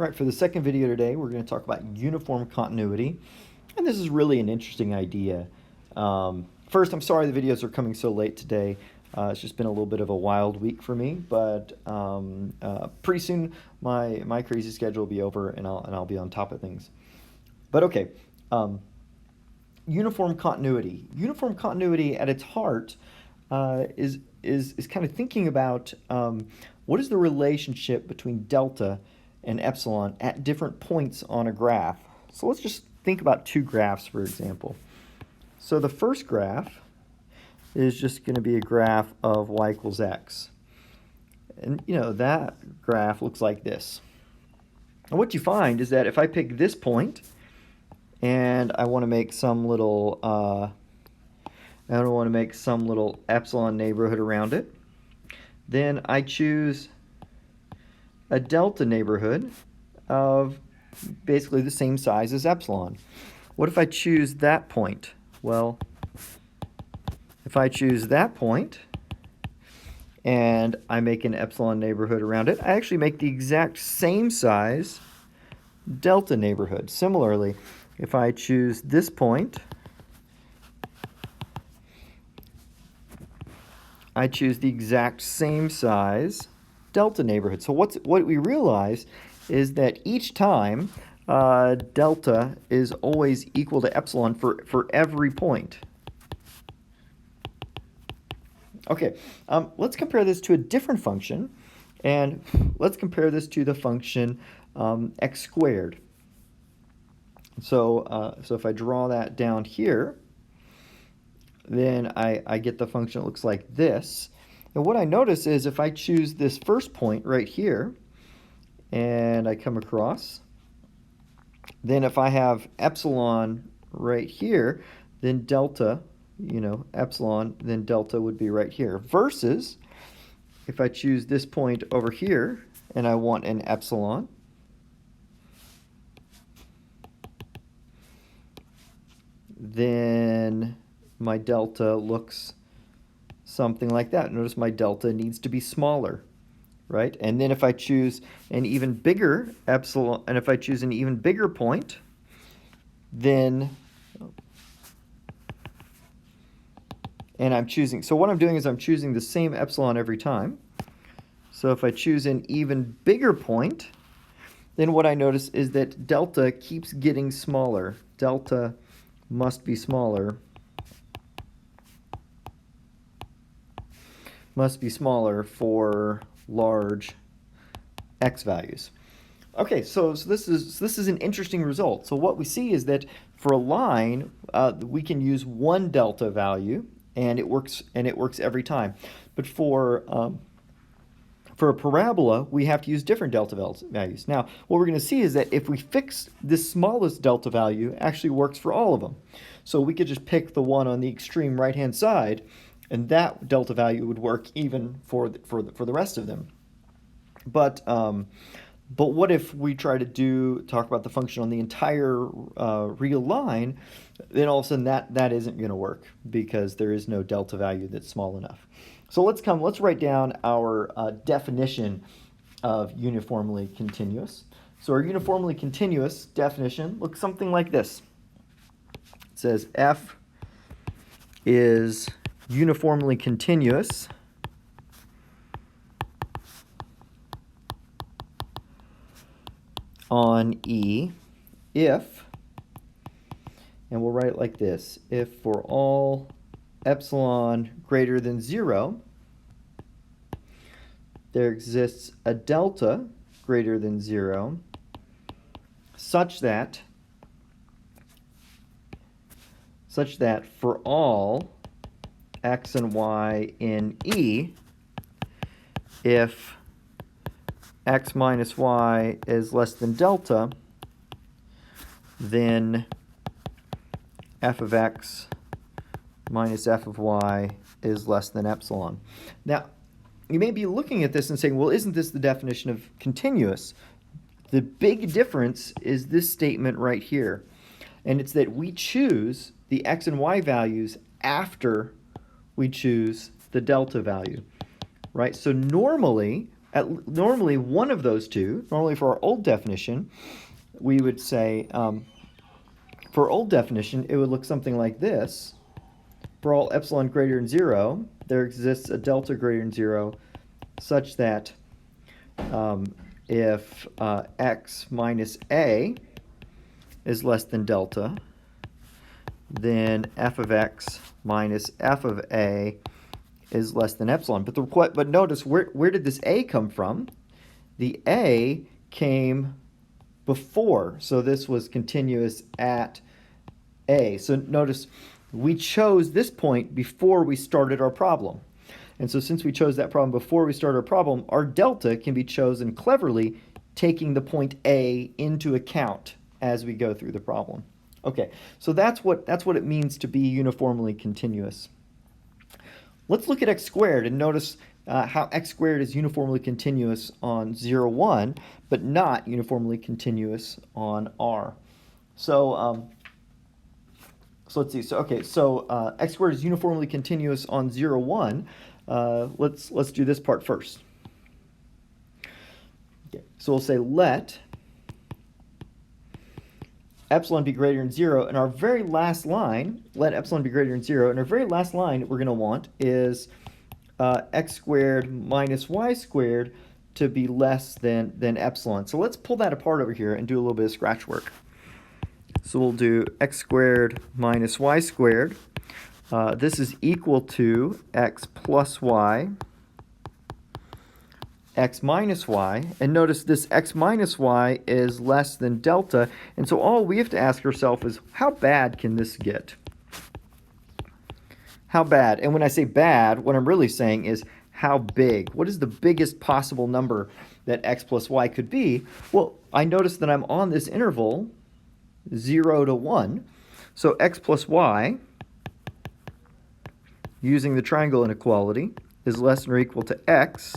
Right, for the second video today, we're going to talk about uniform continuity, and this is really an interesting idea. First, I'm sorry the videos are coming so late today. It's just been a little bit of a wild week for me, but pretty soon my crazy schedule will be over, and I'll be on top of things. But okay, uniform continuity. Uniform continuity at its heart is kind of thinking about what is the relationship between delta and epsilon at different points on a graph. So let's just think about two graphs, for example. So the first graph is just going to be a graph of y equals x. And that graph looks like this. And what you find is that if I pick this point and I want to make some little epsilon neighborhood around it, then I choose a delta neighborhood of basically the same size as epsilon. What if I choose that point? Well, if I choose that point and I make an epsilon neighborhood around it, I actually make the exact same size delta neighborhood. Similarly, if I choose this point, I choose the exact same size delta neighborhood. So what we realize is that each time delta is always equal to epsilon for every point. Okay, let's compare this to a different function, and let's compare this to the function x squared. So if I draw that down here, then I get the function that looks like this. And what I notice is if I choose this first point right here, and I come across, then if I have epsilon right here, then delta, epsilon, then delta would be right here. Versus if I choose this point over here, and I want an epsilon, then my delta looks something like that. Notice my delta needs to be smaller, right? And then if I choose an even bigger epsilon, and if I choose an even bigger point, then, and I'm choosing, so what I'm doing is I'm choosing the same epsilon every time. So if I choose an even bigger point, then what I notice is that delta keeps getting smaller. Delta must be smaller. Must be smaller for large x values. Okay, so this is an interesting result. So what we see is that for a line, we can use one delta value, and it works every time. But for a parabola, we have to use different delta values. Now, what we're going to see is that if we fix this smallest delta value, it actually works for all of them. So we could just pick the one on the extreme right-hand side, and that delta value would work even for the rest of them. But what if we try to talk about the function on the entire real line? Then all of a sudden that isn't going to work because there is no delta value that's small enough. So let's write down our definition of uniformly continuous. So our uniformly continuous definition looks something like this. It says f is uniformly continuous on E if, and we'll write it like this, if for all epsilon greater than 0, there exists a delta greater than 0 such that for all x and y in E, if x minus y is less than delta, then f of x minus f of y is less than epsilon. Now, you may be looking at this and saying, well, isn't this the definition of continuous? The big difference is this statement right here. And it's that we choose the x and y values after we choose the delta value, right? So normally, normally one of those two, normally for our old definition, we would say, for old definition, it would look something like this. For all epsilon greater than 0, there exists a delta greater than 0 such that if x minus a is less than delta, then f of x minus f of a is less than epsilon. But notice, where did this a come from? The a came before, so this was continuous at a. So notice, we chose this point before we started our problem. And so since we chose that problem before we started our problem, our delta can be chosen cleverly, taking the point A into account as we go through the problem. Okay, so that's what it means to be uniformly continuous. Let's look at x squared and notice how x squared is uniformly continuous on 0, 1, but not uniformly continuous on R. So let's see. So x squared is uniformly continuous on 0, 1. Let's do this part first. Okay, so we'll say let epsilon be greater than 0. And our very last line, let epsilon be greater than 0. And our very last line that we're going to want is x squared minus y squared to be less than epsilon. So let's pull that apart over here and do a little bit of scratch work. So we'll do x squared minus y squared. This is equal to x plus y, x minus y, and notice this x minus y is less than delta, and so all we have to ask ourselves is, how bad can this get? How bad? And when I say bad, what I'm really saying is, how big? What is the biggest possible number that x plus y could be? Well, I notice that I'm on this interval, 0 to 1, so x plus y, using the triangle inequality, is less than or equal to x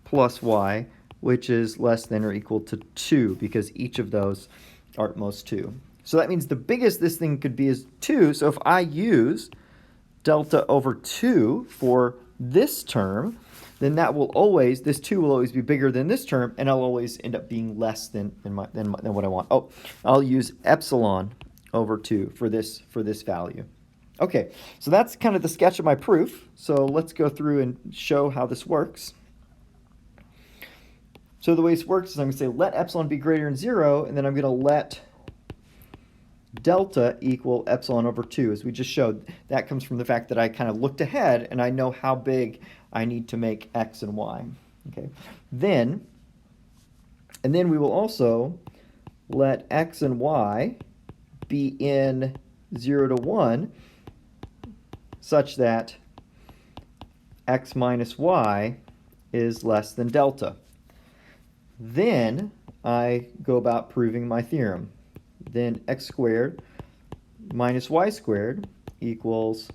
plus y, which is less than or equal to 2, because each of those are at most 2. So that means the biggest this thing could be is 2. So if I use delta over 2 for this term, then that will always, this 2 will always be bigger than this term, and I'll always end up being less than what I want. Oh, I'll use epsilon over 2 for this value. Okay, so that's kind of the sketch of my proof. So let's go through and show how this works. So the way this works is I'm going to say let epsilon be greater than 0, and then I'm going to let delta equal epsilon over 2. As we just showed, that comes from the fact that I kind of looked ahead and I know how big I need to make x and y. Okay, then we will also let x and y be in 0 to 1 such that x minus y is less than delta. Then I go about proving my theorem. Then x squared minus y squared equals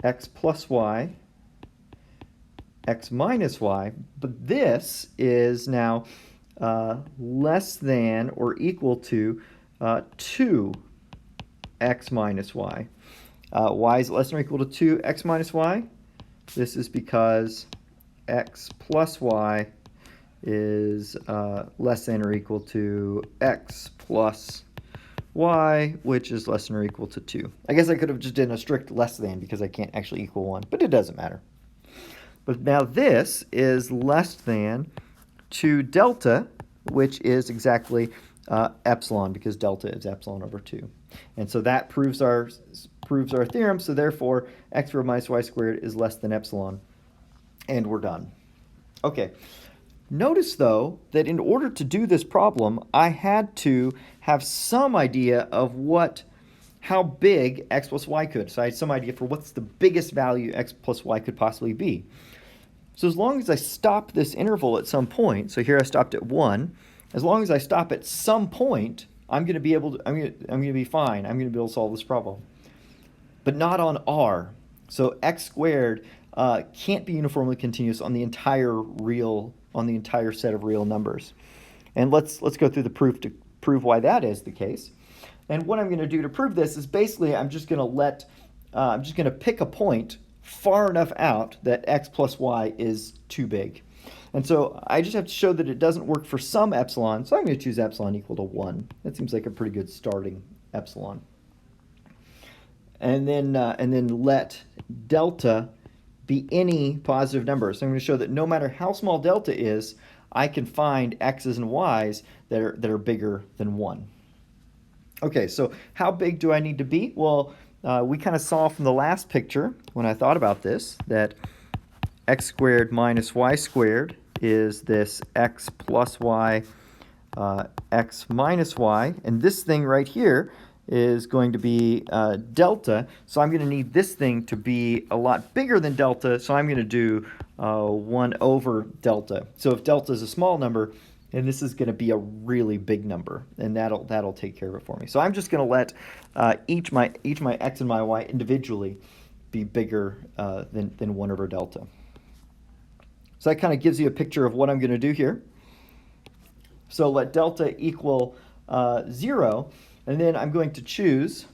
x plus y, x minus y, but this is now less than or equal to 2x minus y. Why is it less than or equal to 2x minus y? This is because x plus y is less than or equal to x plus y, which is less than or equal to 2. I guess I could have just done a strict less than because I can't actually equal 1, but it doesn't matter. But now this is less than 2 delta, which is exactly epsilon, because delta is epsilon over 2. And so that proves our theorem, so therefore x squared minus y squared is less than epsilon, and we're done. Okay. Notice, though, that in order to do this problem, I had to have some idea of how big x plus y could. So I had some idea for what's the biggest value x plus y could possibly be. So as long as I stop this interval at some point, so here I stopped at 1, as long as I stop at some point, I'm going to be able to, I'm going to be fine. I'm going to be able to solve this problem. But not on R. So x squared can't be uniformly continuous on the entire set of real numbers. And let's go through the proof to prove why that is the case. And what I'm going to do to prove this is basically I'm just going to pick a point far enough out that x plus y is too big. And so I just have to show that it doesn't work for some epsilon, so I'm going to choose epsilon equal to 1. That seems like a pretty good starting epsilon. And then let delta be any positive number. So I'm going to show that no matter how small delta is, I can find x's and y's that are bigger than 1. Okay, so how big do I need to be? Well, we kind of saw from the last picture when I thought about this that x squared minus y squared is this x plus y, x minus y, and this thing right here is going to be delta, so I'm going to need this thing to be a lot bigger than delta, so I'm going to do 1 over delta. So if delta is a small number, and this is going to be a really big number, and that'll take care of it for me. So I'm just going to let each my x and my y individually be bigger than 1 over delta. So that kind of gives you a picture of what I'm going to do here. So let delta equal 0, and then I'm going to choose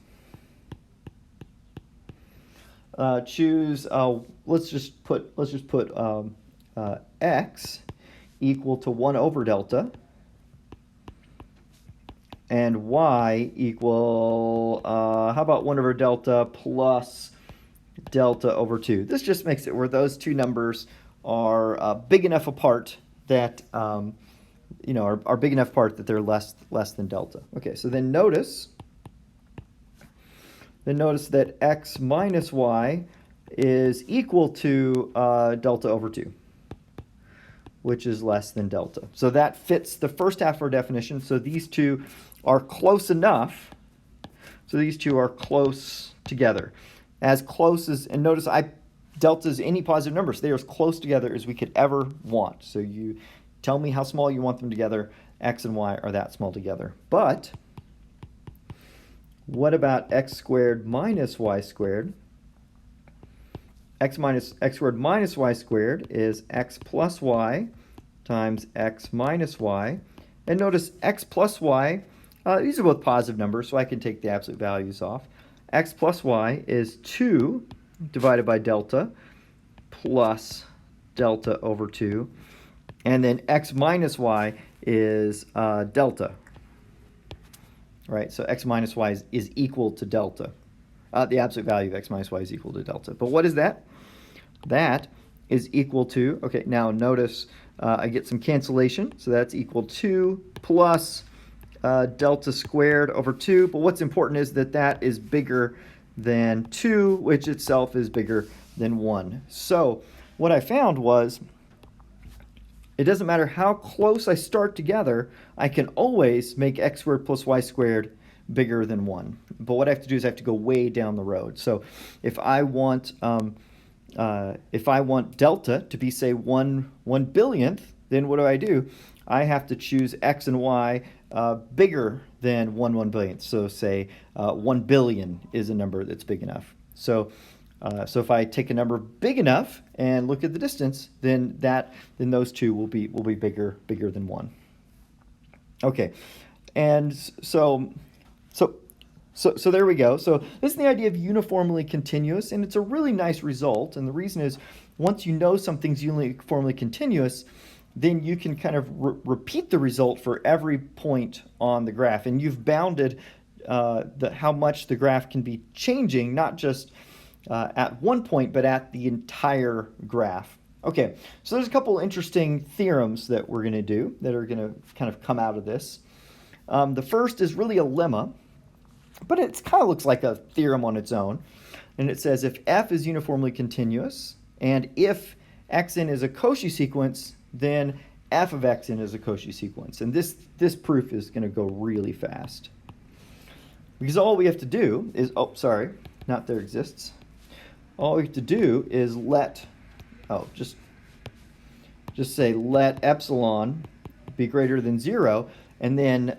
let's just put x equal to 1 over delta, and y equal, how about 1 over delta plus delta over 2. This just makes it where those two numbers are big enough apart that, are big enough apart that they're less than delta. Okay, so then notice that x minus y is equal to delta over 2, which is less than delta. So that fits the first half of our definition. So these two are close enough. So these two are close together. As close as, and notice delta is any positive number, so they are as close together as we could ever want. So you tell me how small you want them together. X and y are that small together. But what about x squared minus y squared? X squared minus y squared is x plus y times x minus y. And notice x plus y, these are both positive numbers, so I can take the absolute values off. X plus y is 2 divided by delta plus delta over 2. And then x minus y is delta. Right, so x minus y is equal to delta. The absolute value of x minus y is equal to delta. But what is that? That is equal to, okay, now notice I get some cancellation, so that's equal to plus delta squared over 2. But what's important is that is bigger than 2, which itself is bigger than 1. So what I found was it doesn't matter how close I start together, I can always make x squared plus y squared bigger than 1. But what I have to do is I have to go way down the road. So if I want delta to be, say, 1 billionth, then what do? I have to choose x and y bigger than 1 billionth. So say 1 billion is a number that's big enough. So if I take a number big enough and look at the distance, then those two will be bigger than 1. Okay, and so there we go. So this is the idea of uniformly continuous, and it's a really nice result. And the reason is, once you know something's uniformly continuous, then you can kind of repeat the result for every point on the graph, and you've bounded how much the graph can be changing, not just at one point, but at the entire graph. Okay, so there's a couple interesting theorems that we're going to do that are going to kind of come out of this. The first is really a lemma, but it kind of looks like a theorem on its own. And it says if f is uniformly continuous, and if xn is a Cauchy sequence, then f of xn is a Cauchy sequence. And this proof is going to go really fast. Because all we have to do is, not there exists. All we have to do is just say let epsilon be greater than 0, and then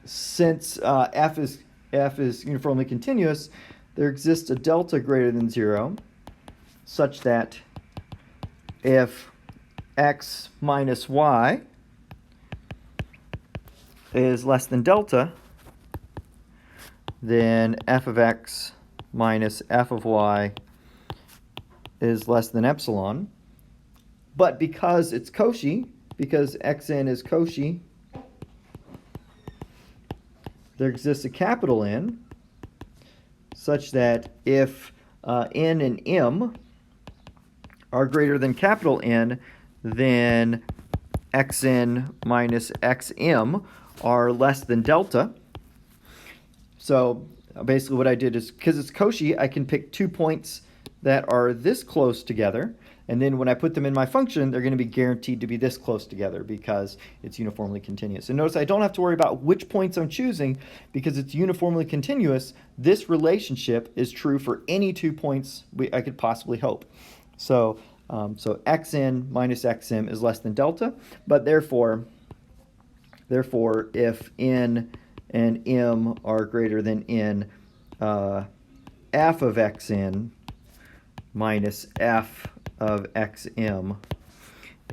since f is uniformly continuous, there exists a delta greater than 0, such that if x minus y is less than delta, then f of x minus f of y is less than epsilon. But because it's Cauchy, because xn is Cauchy, there exists a capital N such that if n and m are greater than capital N, then xn minus xm are less than delta. So basically what I did is, because it's Cauchy, I can pick 2 points that are this close together, and then when I put them in my function, they're going to be guaranteed to be this close together because it's uniformly continuous. And notice I don't have to worry about which points I'm choosing because it's uniformly continuous. This relationship is true for any 2 points I could possibly hope. So xn minus xm is less than delta, but therefore if n and m are greater than n, f of xn minus f of xm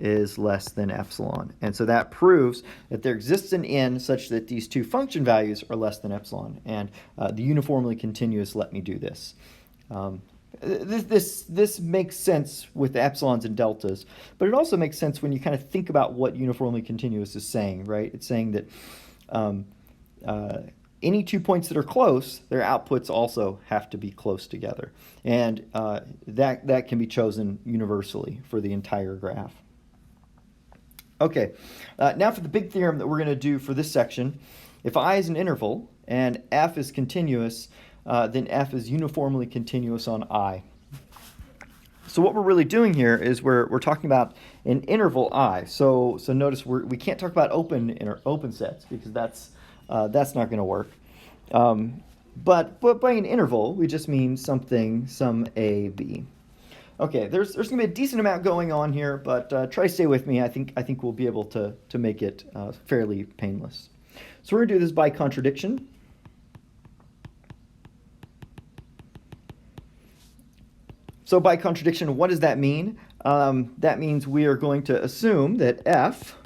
is less than epsilon. And so that proves that there exists an n such that these two function values are less than epsilon. And the uniformly continuous let me do this. This makes sense with the epsilons and deltas, but it also makes sense when you kind of think about what uniformly continuous is saying, right? It's saying that any 2 points that are close, their outputs also have to be close together. And that can be chosen universally for the entire graph. Okay, now for the big theorem that we're going to do for this section. If I is an interval and f is continuous, then f is uniformly continuous on I. So what we're really doing here is we're talking about an interval I. So notice we can't talk about open sets because that's not going to work. But by an interval, we just mean some a, b. Okay, there's going to be a decent amount going on here, but try to stay with me. I think we'll be able to make it fairly painless. So we're going to do this by contradiction. So by contradiction, what does that mean? That means we are going to assume that f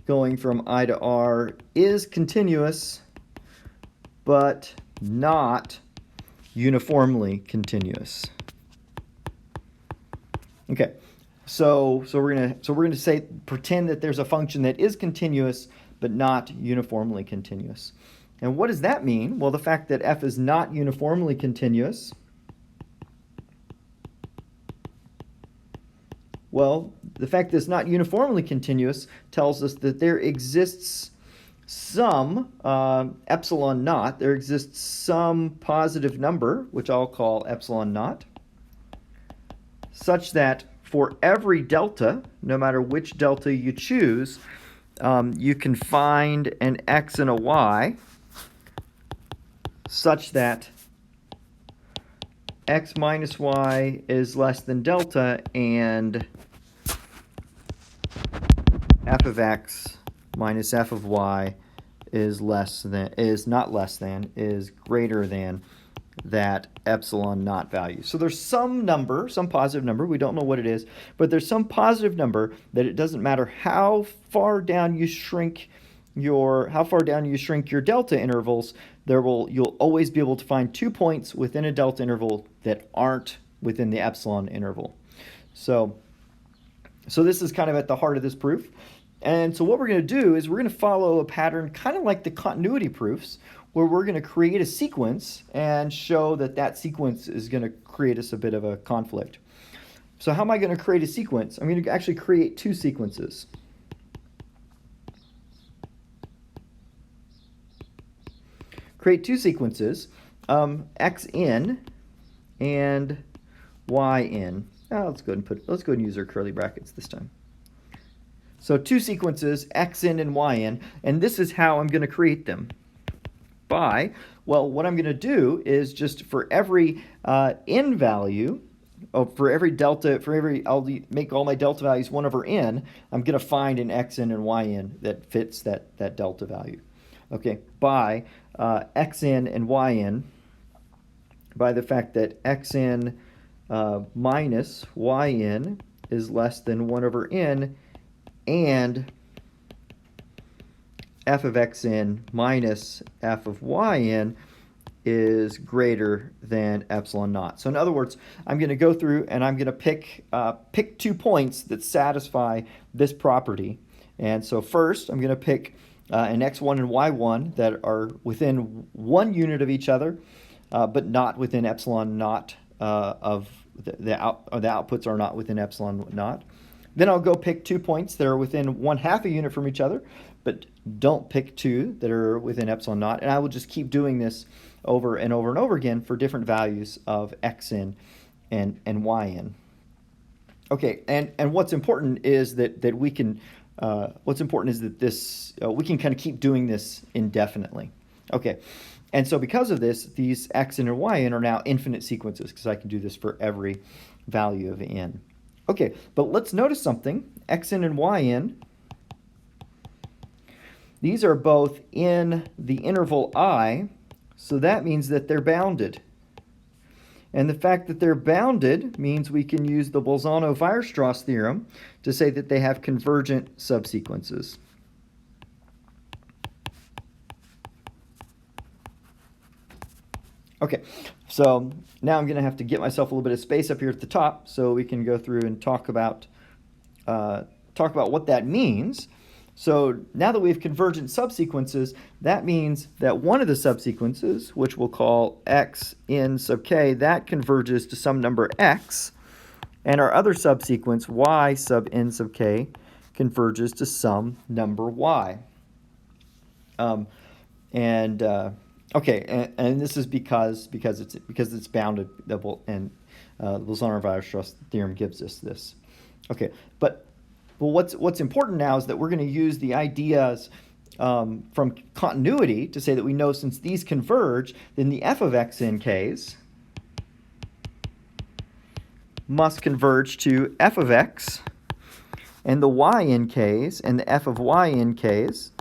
going from I to R is continuous, but not uniformly continuous. Okay, so we're gonna pretend that there's a function that is continuous but not uniformly continuous. And what does that mean? Well, the fact that f is not uniformly continuous. Well, the fact that it's not uniformly continuous tells us that there exists some epsilon naught. There exists some positive number, which I'll call epsilon naught, such that for every delta, no matter which delta you choose, you can find an x and a y such that x minus y is less than delta and f of x minus f of y is greater than that epsilon naught value. So there's some number, some positive number, we don't know what it is, but there's some positive number that it doesn't matter how far down you shrink your delta intervals, you'll always be able to find 2 points within a delta interval that aren't within the epsilon interval. So this is kind of at the heart of this proof. And so what we're going to do is we're going to follow a pattern kind of like the continuity proofs, where we're going to create a sequence and show that sequence is going to create us a bit of a conflict. So how am I going to create a sequence? I'm going to actually create 2 sequences. Create 2 sequences, xn and yn. Let's go ahead and use our curly brackets this time. So 2 sequences, xn and yn, and this is how I'm going to create them. What I'm going to do is just for every n value, I'll make all my delta values 1 over n, I'm going to find an xn and yn that fits that delta value. Okay, by xn and yn, by the fact that xn minus yn is less than 1 over n, and f of xn minus f of yn is greater than epsilon naught. So in other words, I'm going to go through and I'm going to pick 2 points that satisfy this property. And so first, I'm going to pick an x1 and y1 that are within 1 unit of each other, but not within epsilon naught of the outputs are not within epsilon naught. Then I'll go pick 2 points that are within 1/2 a unit from each other, but don't pick 2 that are within epsilon naught. And I will just keep doing this over and over and over again for different values of xn and yn. Okay, and what's important is that we can we can kind of keep doing this indefinitely. Okay, and so because of this, these xn and yn are now infinite sequences because I can do this for every value of n. Okay, but let's notice something. Xn and yn, these are both in the interval I, so that means that they're bounded. And the fact that they're bounded means we can use the Bolzano-Weierstrass theorem to say that they have convergent subsequences. Okay, so now I'm going to have to get myself a little bit of space up here at the top so we can go through and talk about what that means. So now that we have convergent subsequences, that means that one of the subsequences, which we'll call x n sub k, that converges to some number x, and our other subsequence, y sub n sub k, converges to some number y. Okay, and this is because it's bounded, and the Bolzano-Weierstrass theorem gives us this. Okay, but what's important now is that we're going to use the ideas from continuity to say that we know since these converge, then the f of x in k's must converge to f of x, and the y in k's and the f of y in k's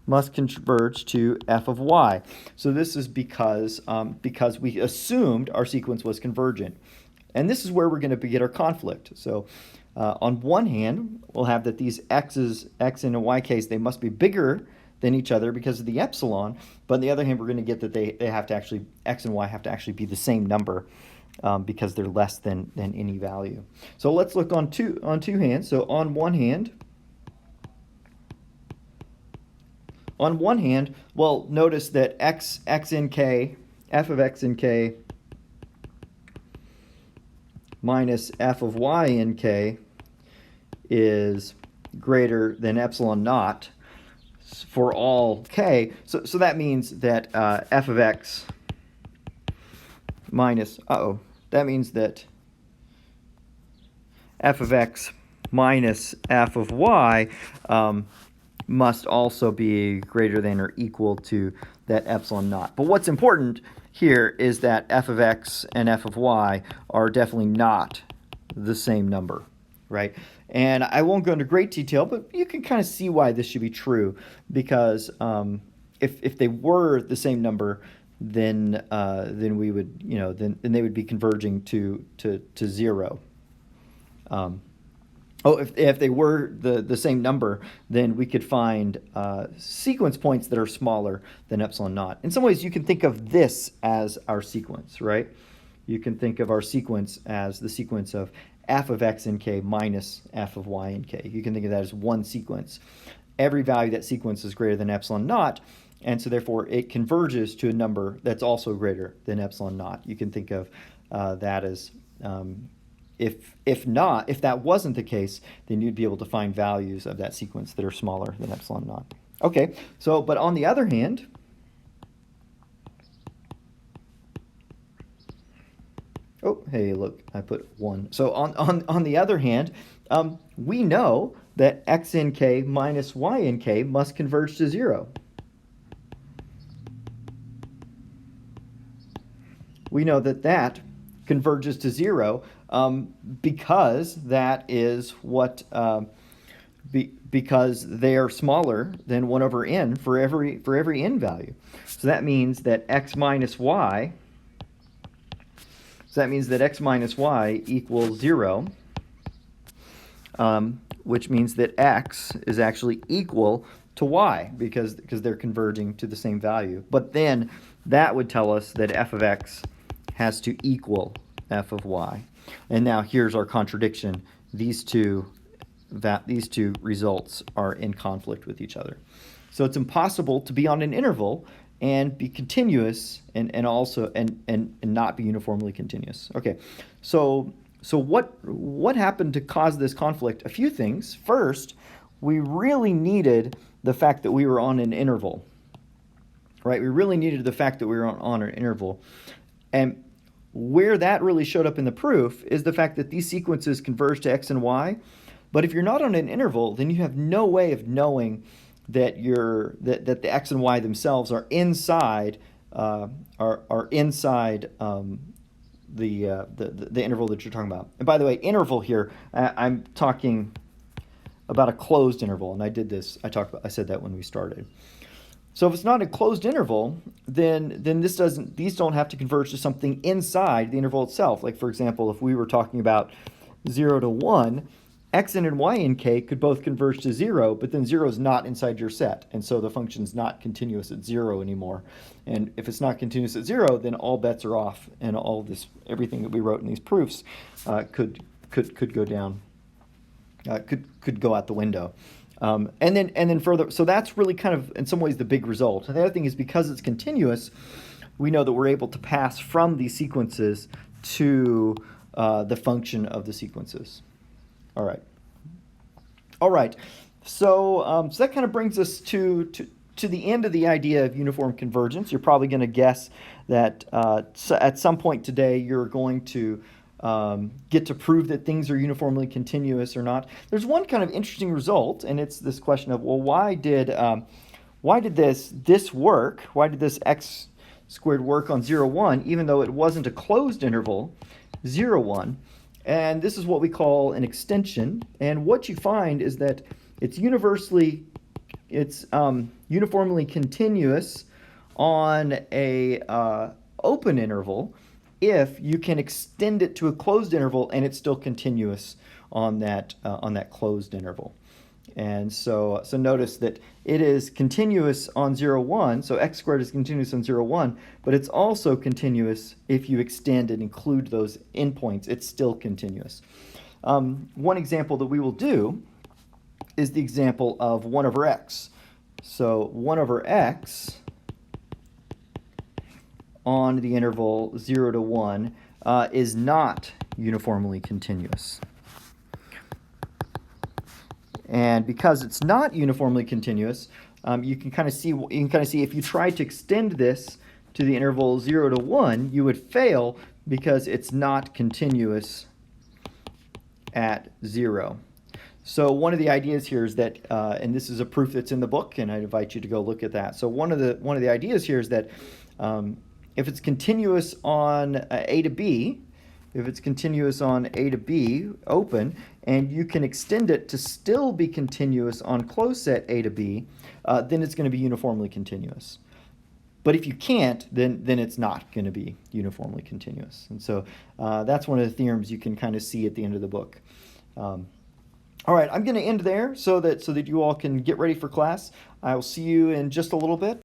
must converge to f of y. So this is because we assumed our sequence was convergent. And this is where we're going to get our conflict. So on one hand, we'll have that these x's, x and yks, they must be bigger than each other because of the epsilon. But on the other hand, we're going to get that they have to actually, x and y have to actually be the same number because they're less than any value. So let's look on two hands. So on one hand, well, notice that x in k, f of x in k minus f of y in k is greater than epsilon naught for all k. So that means that f of x minus, that means that f of x minus f of y must also be greater than or equal to that epsilon naught. But what's important here is that f of x and f of y are definitely not the same number, right? And I won't go into great detail, but you can kind of see why this should be true, because if they were the same number, then we would, then they would be converging to 0. If they were the same number, then we could find sequence points that are smaller than epsilon naught. In some ways, you can think of this as our sequence, right? You can think of our sequence as the sequence of f of x in k minus f of y in k. You can think of that as one sequence. Every value of that sequence is greater than epsilon naught, and so therefore it converges to a number that's also greater than epsilon naught. You can think of that as if that wasn't the case, then you'd be able to find values of that sequence that are smaller than epsilon naught. Okay, so but on the other hand, oh, hey, look, I put 1. So on the other hand, we know that x in k minus y in k must converge to 0. We know that converges to 0 because that is what because they are smaller than 1 over n for every n value. So that means that x minus y. So that means that x minus y equals 0, which means that x is actually equal to y because they're converging to the same value. But then that would tell us that f of x has to equal f of y. And now here's our contradiction. These two results are in conflict with each other. So it's impossible to be on an interval and be continuous and not be uniformly continuous. Okay, so what happened to cause this conflict? A few things. First, we really needed the fact that we were on an interval, right? We really needed the fact that we were on an interval. And where that really showed up in the proof is the fact that these sequences converge to x and y. But if you're not on an interval, then you have no way of knowing that the x and y themselves are inside the interval that you're talking about. And by the way, interval here, I'm talking about a closed interval, and I said that when we started. So if it's not a closed interval, then these don't have to converge to something inside the interval itself. Like for example, if we were talking about 0 to 1, x and y and k could both converge to 0, but then 0 is not inside your set, and so the function's not continuous at 0 anymore. And if it's not continuous at 0, then all bets are off, and everything that we wrote in these proofs could go down, could go out the window. And then further, so that's really kind of in some ways the big result. And the other thing is because it's continuous, we know that we're able to pass from these sequences to the function of the sequences. All right. So that kind of brings us to the end of the idea of uniform convergence. You're probably going to guess that at some point today you're going to get to prove that things are uniformly continuous or not. There's one kind of interesting result, and it's this question of, well, why did this work? Why did this x squared work on 0, 1, even though it wasn't a closed interval, 0, 1? And this is what we call an extension. And what you find is that it's uniformly continuous on a open interval if you can extend it to a closed interval and it's still continuous on that closed interval. And so notice that it is continuous on 0, 1, so x squared is continuous on 0, 1, but it's also continuous if you extend and include those endpoints. It's still continuous. One example that we will do is the example of 1 over x. So 1 over x on the interval 0 to 1 is not uniformly continuous. And because it's not uniformly continuous, you can kind of see if you try to extend this to the interval 0 to 1, you would fail because it's not continuous at 0. So one of the ideas here is that, and this is a proof that's in the book, and I invite you to go look at that. So one of the ideas here is that if it's continuous on A to B, if it's continuous on A to B open, and you can extend it to still be continuous on closed set A to B, then it's going to be uniformly continuous. But if you can't, then it's not going to be uniformly continuous. And so that's one of the theorems you can kind of see at the end of the book. All right, I'm going to end there so that you all can get ready for class. I will see you in just a little bit.